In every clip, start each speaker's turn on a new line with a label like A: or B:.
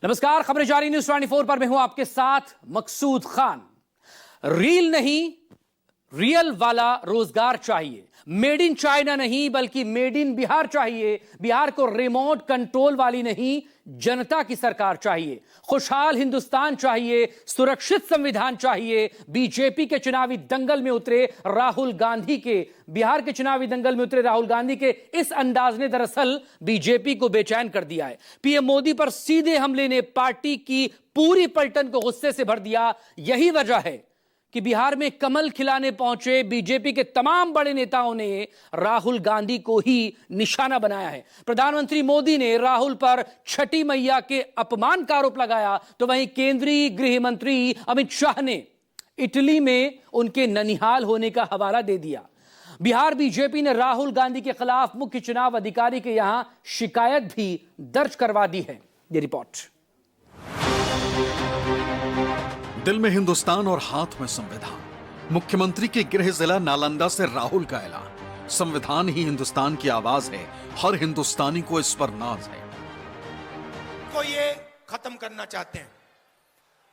A: नमस्कार, खबरें जारी न्यूज 24 पर मैं हूं आपके साथ मकसूद खान। रील नहीं, रियल वाला रोजगार चाहिए। मेड इन चाइना नहीं बल्कि मेड इन बिहार चाहिए। बिहार को रिमोट कंट्रोल वाली नहीं, जनता की सरकार चाहिए। खुशहाल हिंदुस्तान चाहिए, सुरक्षित संविधान चाहिए। बीजेपी के चुनावी दंगल में उतरे राहुल गांधी के बिहार के चुनावी दंगल में उतरे राहुल गांधी के इस अंदाज ने दरअसल बीजेपी को बेचैन कर दिया है। पीएम मोदी पर सीधे हमले ने पार्टी की पूरी पलटन को गुस्से से भर दिया। यही वजह है कि बिहार में कमल खिलाने पहुंचे बीजेपी के तमाम बड़े नेताओं ने राहुल गांधी को ही निशाना बनाया है। प्रधानमंत्री मोदी ने राहुल पर छठी मैया के अपमान का आरोप लगाया, तो वहीं केंद्रीय गृह मंत्री अमित शाह ने इटली में उनके ननिहाल होने का हवाला दे दिया। बिहार बीजेपी ने राहुल गांधी के खिलाफ मुख्य चुनाव अधिकारी के यहां शिकायत भी दर्ज करवा दी है। ये रिपोर्ट।
B: दिल में हिंदुस्तान और हाथ में संविधान। मुख्यमंत्री के गृह जिला नालंदा से राहुल का ऐलान। संविधान ही हिंदुस्तान की आवाज है, हर हिंदुस्तानी को इस पर नाज है।
C: को ये खत्म करना चाहते हैं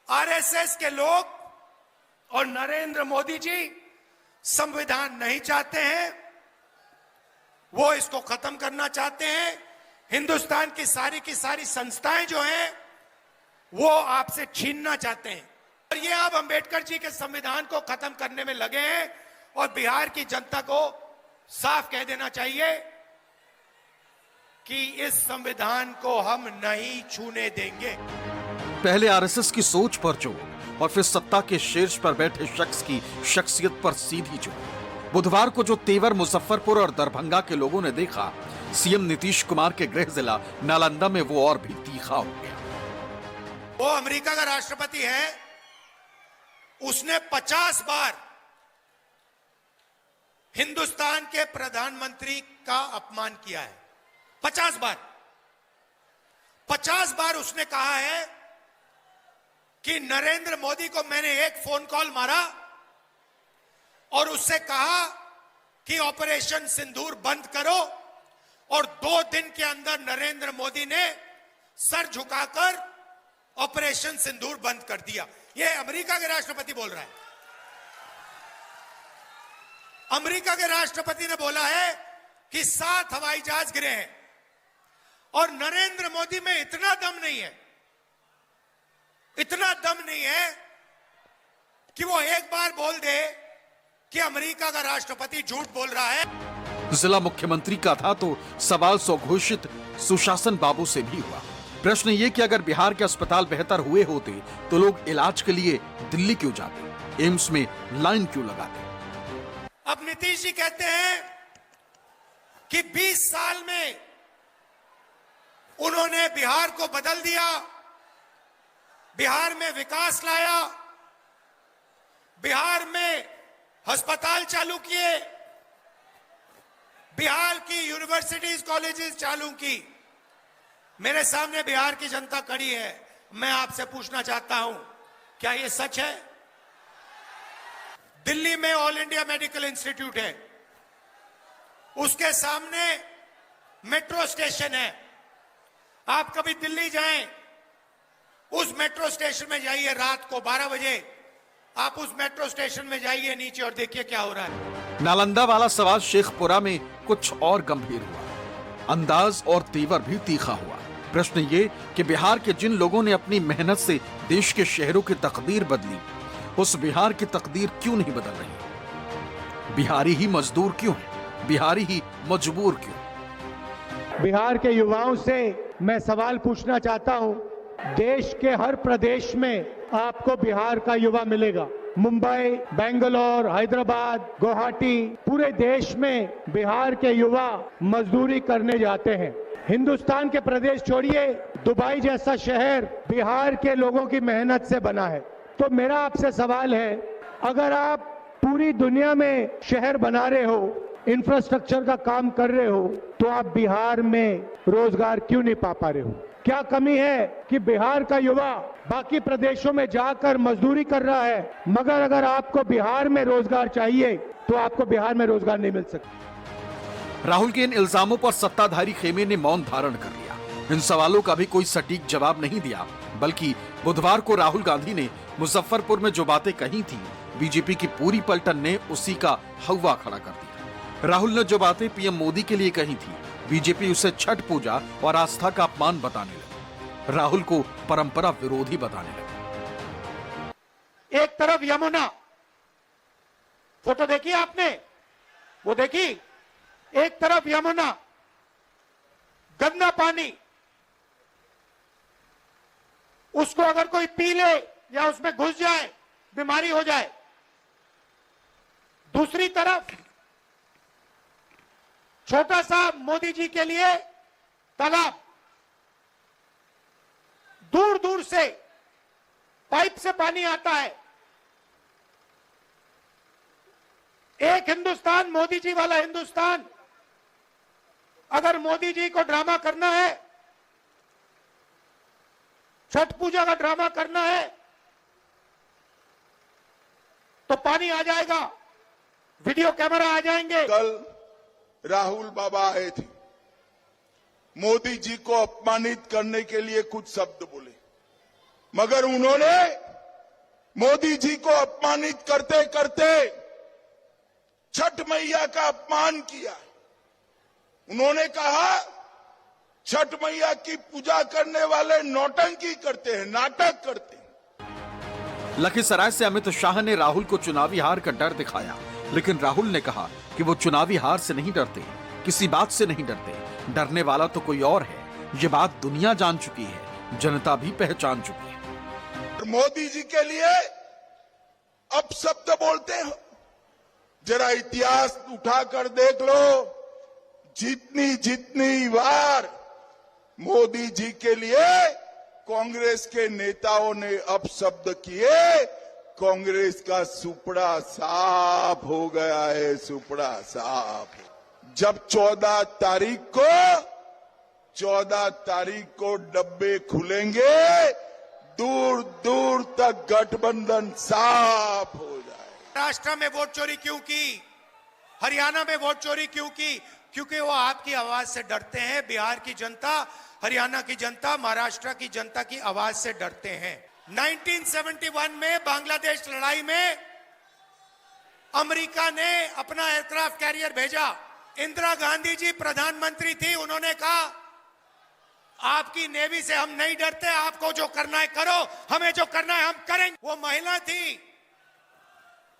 C: आरएसएस के लोग और नरेंद्र मोदी जी संविधान नहीं चाहते हैं, वो इसको खत्म करना चाहते हैं। हिंदुस्तान की सारी संस्थाएं जो हैं वो आपसे छीनना चाहते हैं और ये आप अंबेडकर जी के संविधान को खत्म करने में लगे हैं। और बिहार की जनता को साफ कह देना चाहिए कि इस संविधान को हम नहीं छूने देंगे।
B: पहले आरएसएस की सोच पर जोर और फिर सत्ता के शीर्ष पर बैठे शख्स की शख्सियत पर सीधी जोर। बुधवार को जो तेवर मुजफ्फरपुर और दरभंगा के लोगों ने देखा, सीएम नीतीश कुमार के गृह जिला नालंदा में वो और भी तीखा हो गया।
C: वो अमेरिका का राष्ट्रपति है, उसने 50 बार हिंदुस्तान के प्रधानमंत्री का अपमान किया है। 50 बार उसने कहा है कि नरेंद्र मोदी को मैंने एक फोन कॉल मारा और उससे कहा कि ऑपरेशन सिंदूर बंद करो, और 2 दिन के अंदर नरेंद्र मोदी ने सर झुकाकर ऑपरेशन सिंदूर बंद कर दिया। यह अमेरिका के राष्ट्रपति बोल रहा है। अमेरिका के राष्ट्रपति ने बोला है कि 7 हवाई जहाज गिरे हैं, और नरेंद्र मोदी में इतना दम नहीं है कि वो एक बार बोल दे कि अमेरिका का राष्ट्रपति झूठ बोल रहा है।
B: जिला मुख्यमंत्री का था तो सवाल स्वघोषित सुशासन बाबू से भी हुआ। प्रश्न ये कि अगर बिहार के अस्पताल बेहतर हुए होते तो लोग इलाज के लिए दिल्ली क्यों जाते, एम्स में लाइन क्यों लगाते।
C: अब नीतीश जी कहते हैं कि 20 साल में उन्होंने बिहार को बदल दिया, बिहार में विकास लाया, बिहार में अस्पताल चालू किए, बिहार की यूनिवर्सिटीज कॉलेजेस चालू की। मेरे सामने बिहार की जनता खड़ी है, मैं आपसे पूछना चाहता हूं, क्या यह सच है? दिल्ली में ऑल इंडिया मेडिकल इंस्टीट्यूट है, उसके सामने मेट्रो स्टेशन है। आप कभी दिल्ली जाएं, उस मेट्रो स्टेशन में जाइए, रात को 12 बजे आप उस मेट्रो स्टेशन में जाइए नीचे और देखिए क्या हो रहा है।
B: नालंदा वाला सवाल शेखपुरा में कुछ और गंभीर हुआ। अंदाज और तेवर भी तीखा हुआ। प्रश्न ये कि बिहार के जिन लोगों ने अपनी मेहनत से देश के शहरों की तकदीर बदली, उस बिहार की तकदीर क्यों नहीं बदल रही? बिहारी ही मजदूर क्यों है? बिहारी ही मजबूर क्यों?
D: बिहार के युवाओं से मैं सवाल पूछना चाहता हूं। देश के हर प्रदेश में आपको बिहार का युवा मिलेगा। मुंबई, बेंगलोर, हैदराबाद, गुवाहाटी, पूरे देश में बिहार के युवा मजदूरी करने जाते हैं। हिंदुस्तान के प्रदेश छोड़िए, दुबई जैसा शहर बिहार के लोगों की मेहनत से बना है। तो मेरा आपसे सवाल है, अगर आप पूरी दुनिया में शहर बना रहे हो, इंफ्रास्ट्रक्चर का काम कर रहे हो, तो आप बिहार में रोजगार क्यों नहीं पा रहे हो? क्या कमी है कि बिहार का युवा बाकी प्रदेशों में जाकर मजदूरी कर रहा है, मगर अगर आपको बिहार में रोजगार चाहिए तो आपको बिहार में रोजगार नहीं मिल सकता।
B: राहुल के इन इल्जामों पर सत्ताधारी खेमे ने मौन धारण कर लिया। इन सवालों का भी कोई सटीक जवाब नहीं दिया, बल्कि बुधवार को राहुल गांधी ने मुजफ्फरपुर में जो बातें कही थी, बीजेपी की पूरी पलटन ने उसी का हवा खड़ा कर दिया। राहुल ने जो बातें पीएम मोदी के लिए कही थी, बीजेपी उसे छठ पूजा और आस्था का अपमान बताने लगी, राहुल को परंपरा विरोधी बताने लगी।
D: एक तरफ यमुना, फोटो देखी आपने, वो देखी, एक तरफ यमुना, गंदा पानी, उसको अगर कोई पी ले या उसमें घुस जाए बीमारी हो जाए। दूसरी तरफ छोटा सा मोदी जी के लिए तालाब, दूर दूर से पाइप से पानी आता है। एक हिंदुस्तान, मोदी जी वाला हिंदुस्तान। अगर मोदी जी को ड्रामा करना है, छठ पूजा का ड्रामा करना है, तो पानी आ जाएगा, वीडियो कैमरा आ जाएंगे।
E: कल राहुल बाबा आए थे, मोदी जी को अपमानित करने के लिए कुछ शब्द बोले, मगर उन्होंने मोदी जी को अपमानित करते करते छठ मैया का अपमान किया। उन्होंने कहा छठ मैया की पूजा करने वाले नौटंकी करते हैं, नाटक करते हैं।
B: लखीसराय से अमित शाह ने राहुल को चुनावी हार का डर दिखाया, लेकिन राहुल ने कहा कि वो चुनावी हार से नहीं डरते, किसी बात से नहीं डरते, डरने वाला तो कोई और है। ये बात दुनिया जान चुकी है, जनता भी पहचान चुकी है।
E: मोदी जी के लिए अपशब्द बोलते हो, जरा इतिहास उठाकर देख लो, जितनी जितनी बार मोदी जी के लिए कांग्रेस के नेताओं ने अपशब्द किए, कांग्रेस का सुपड़ा साफ हो गया है, सुपड़ा साफ। जब 14 तारीख को डब्बे खुलेंगे, दूर दूर तक गठबंधन साफ हो जाए।
C: महाराष्ट्र में वोट चोरी क्यों की, हरियाणा में वोट चोरी क्यों की? क्योंकि वो आपकी आवाज से डरते हैं। बिहार की जनता, हरियाणा की जनता, महाराष्ट्र की जनता की आवाज से डरते हैं। 1971 में बांग्लादेश लड़ाई में अमेरिका ने अपना एयरक्राफ्ट कैरियर भेजा। इंदिरा गांधी जी प्रधानमंत्री थी, उन्होंने कहा आपकी नेवी से हम नहीं डरते, आपको जो करना है करो, हमें जो करना है हम करेंगे। वो महिला थी,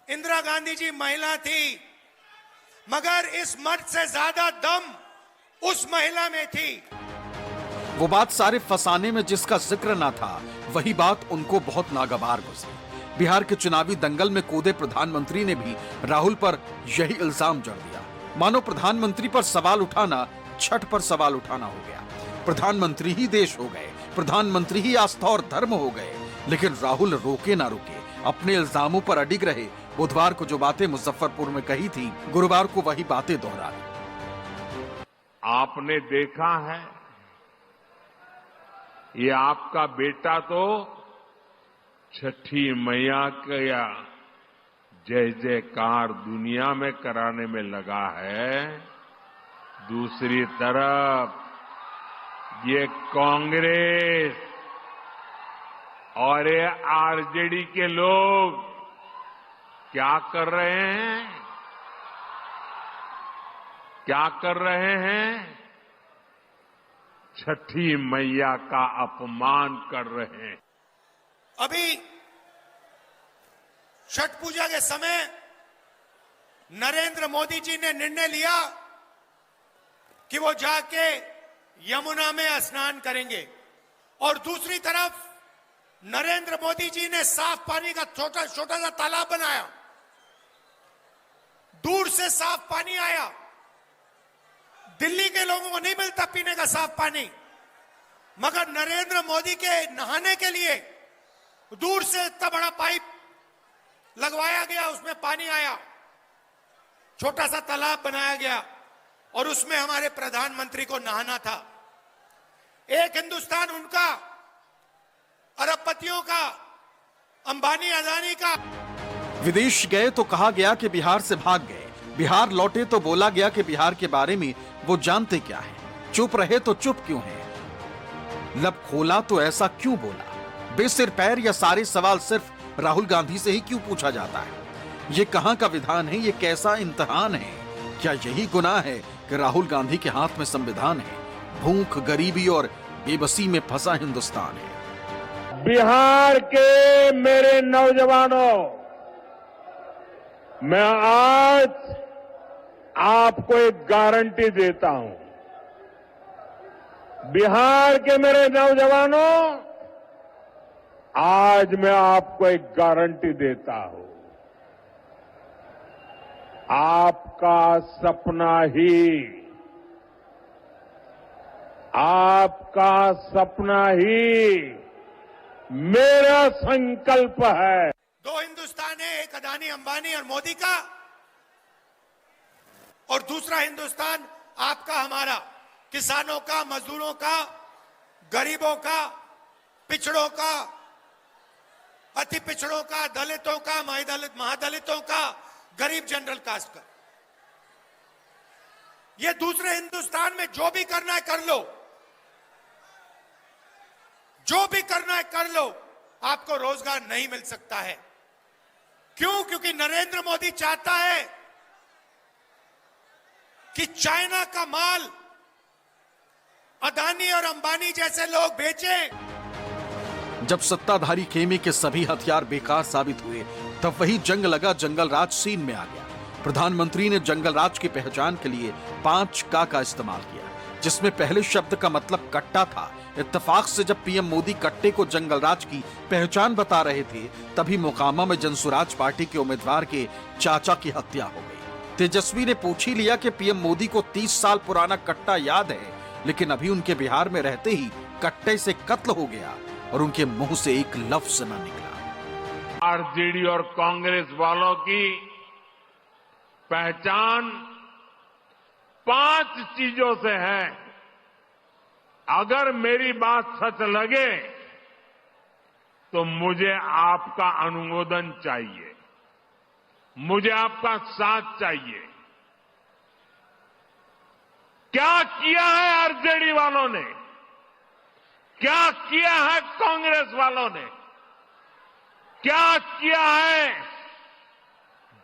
C: इंदिरा गांधी जी महिला थी, मगर इस मर्द से ज्यादा दम उस महिला में थी।
B: वो बात सारे फसाने में जिसका जिक्र ना था, वही बात उनको बहुत नागवार गुजरी। बिहार के चुनावी दंगल में कूदे प्रधानमंत्री ने भी राहुल पर यही इल्जाम जड़ दिया। मानो प्रधानमंत्री पर सवाल उठाना छठ पर सवाल उठाना हो गया। प्रधानमंत्री ही देश हो गए, प्रधानमंत्री ही आस्था और धर्म हो गए। लेकिन राहुल रोके ना रुके, अपने इल्जामों पर अडिग रहे। बुधवार को जो बातें मुजफ्फरपुर में कही थी, गुरुवार को वही बातें दोहरा दी।
F: आपने देखा है, ये आपका बेटा तो छठी मैया का जय जयकार दुनिया में कराने में लगा है। दूसरी तरफ ये कांग्रेस और ये आरजेडी के लोग क्या कर रहे हैं? क्या कर रहे हैं? छठी मैया का अपमान कर रहे हैं।
C: अभी छठ पूजा के समय नरेंद्र मोदी जी ने निर्णय लिया कि वो जाके यमुना में स्नान करेंगे, और दूसरी तरफ नरेंद्र मोदी जी ने साफ पानी का छोटा सा तालाब बनाया। दूर से साफ पानी आया। दिल्ली के लोगों को नहीं मिलता पीने का साफ पानी, मगर नरेंद्र मोदी के नहाने के लिए दूर से इतना बड़ा पाइप लगवाया गया, उसमें पानी आया, छोटा सा तालाब बनाया गया, और उसमें हमारे प्रधानमंत्री को नहाना था। एक हिंदुस्तान उनका, अरबपतियों का, अंबानी अदानी का।
B: विदेश गए तो कहा गया कि बिहार से भाग गए, बिहार लौटे तो बोला गया कि बिहार के बारे में वो जानते क्या है। चुप रहे तो चुप क्यों है। लब खोला तो ऐसा क्यों बोला? बेसिर पैर या सारे सवाल सिर्फ राहुल गांधी से ही क्यों पूछा जाता है? ये कहां का विधान है? ये कैसा इम्तिहान है? क्या यही गुनाह है कि राहुल गांधी के हाथ में संविधान है? भूख, गरीबी और बेबसी में फंसा हिंदुस्तान है।
G: बिहार के मेरे नौजवानों, मैं आज आपको एक गारंटी देता हूं। बिहार के मेरे नौजवानों, आज मैं आपको एक गारंटी देता हूं। आपका सपना ही मेरा संकल्प है।
C: दो हिंदुस्तान है, एक अदानी, अंबानी और मोदी का, और दूसरा हिंदुस्तान आपका, हमारा, किसानों का, मजदूरों का, गरीबों का, पिछड़ों का, अति पिछड़ों का, दलितों का, महादलितों का, गरीब जनरल कास्ट का। ये दूसरे हिंदुस्तान में जो भी करना है कर लो, जो भी करना है कर लो, आपको रोजगार नहीं मिल सकता है। क्यों? क्योंकि नरेंद्र मोदी चाहता है कि चाइना का माल अदानी और अंबानी जैसे लोग बेचें।
B: जब सत्ताधारी खेमे के सभी हथियार बेकार साबित हुए, तब वही जंग लगा जंगल राज सीन में आ गया। प्रधानमंत्री ने जंगल राज की पहचान के लिए 5 का इस्तेमाल किया, जिसमें पहले शब्द का मतलब कट्टा था। इत्तेफाक से जब पीएम मोदी कट्टे को जंगल राज की पहचान बता रहे थे, तभी मोकामा में जनसुराज पार्टी के उम्मीदवार के चाचा की हत्या हो गई। तेजस्वी ने पूछ ही लिया कि पीएम मोदी को 30 साल पुराना कट्टा याद है, लेकिन अभी उनके बिहार में रहते ही कट्टे से कत्ल हो गया और उनके मुंह से एक लफ्ज न निकला।
F: आरजेडी और कांग्रेस वालों की पहचान 5 चीजों से है। अगर मेरी बात सच लगे तो मुझे आपका अनुमोदन चाहिए, मुझे आपका साथ चाहिए। क्या किया है आरजेडी वालों ने? क्या किया है कांग्रेस वालों ने? क्या किया है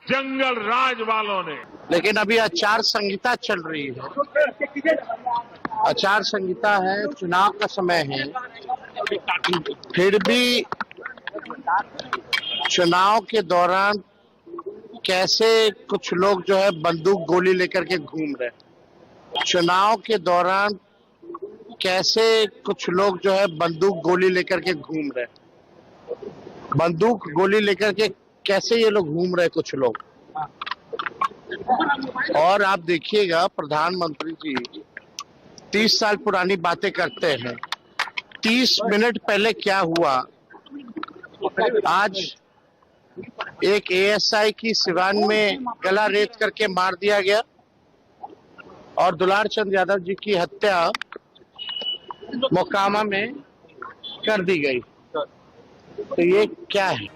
F: जंगल राज वालों ने?
H: लेकिन अभी आचार संहिता चल रही है, आचार संहिता है, चुनाव का समय है, फिर भी चुनाव के दौरान कैसे कुछ लोग जो है बंदूक गोली लेकर के घूम रहे हैं। चुनाव के दौरान कैसे कुछ लोग जो है बंदूक गोली लेकर के घूम रहे हैं। बंदूक गोली लेकर के कैसे ये लोग घूम रहे कुछ लोग। और आप देखिएगा प्रधानमंत्री जी 30 साल पुरानी बातें करते हैं। 30 मिनट पहले क्या हुआ, आज एक एएसआई की सिवान में गला रेत करके मार दिया गया और दुलार चंद यादव जी की हत्या मोकामा में कर दी गई। तो ये क्या है?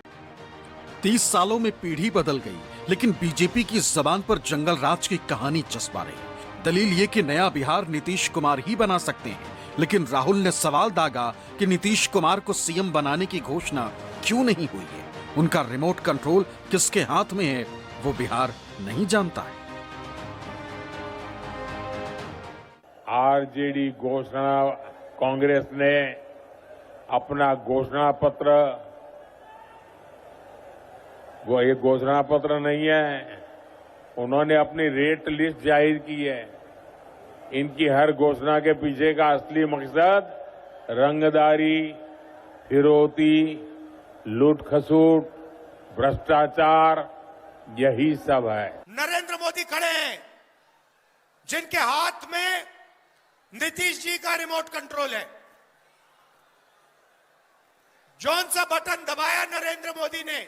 B: 30 सालों में पीढ़ी बदल गई, लेकिन बीजेपी की जबान पर जंगल राज की कहानी चस्पा रही। दलील ये कि नया बिहार नीतीश कुमार ही बना सकते हैं, लेकिन राहुल ने सवाल दागा कि नीतीश कुमार को सीएम बनाने की घोषणा क्यों नहीं हुई है। उनका रिमोट कंट्रोल किसके हाथ में है, वो बिहार नहीं जानता है।
G: आरजेडी घोषणा, कांग्रेस ने अपना घोषणा पत्र, वो ये घोषणा पत्र नहीं है, उन्होंने अपनी रेट लिस्ट जाहिर की है। इनकी हर घोषणा के पीछे का असली मकसद रंगदारी, फिरौती, लूट खसूट, भ्रष्टाचार, यही सब है।
C: नरेंद्र मोदी खड़े हैं जिनके हाथ में नीतीश जी का रिमोट कंट्रोल है। जौन सा बटन दबाया नरेंद्र मोदी ने,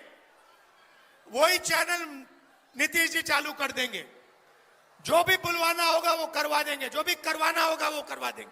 C: वही चैनल नीतीश जी चालू कर देंगे। जो भी बुलवाना होगा वो करवा देंगे, जो भी करवाना होगा वो करवा देंगे।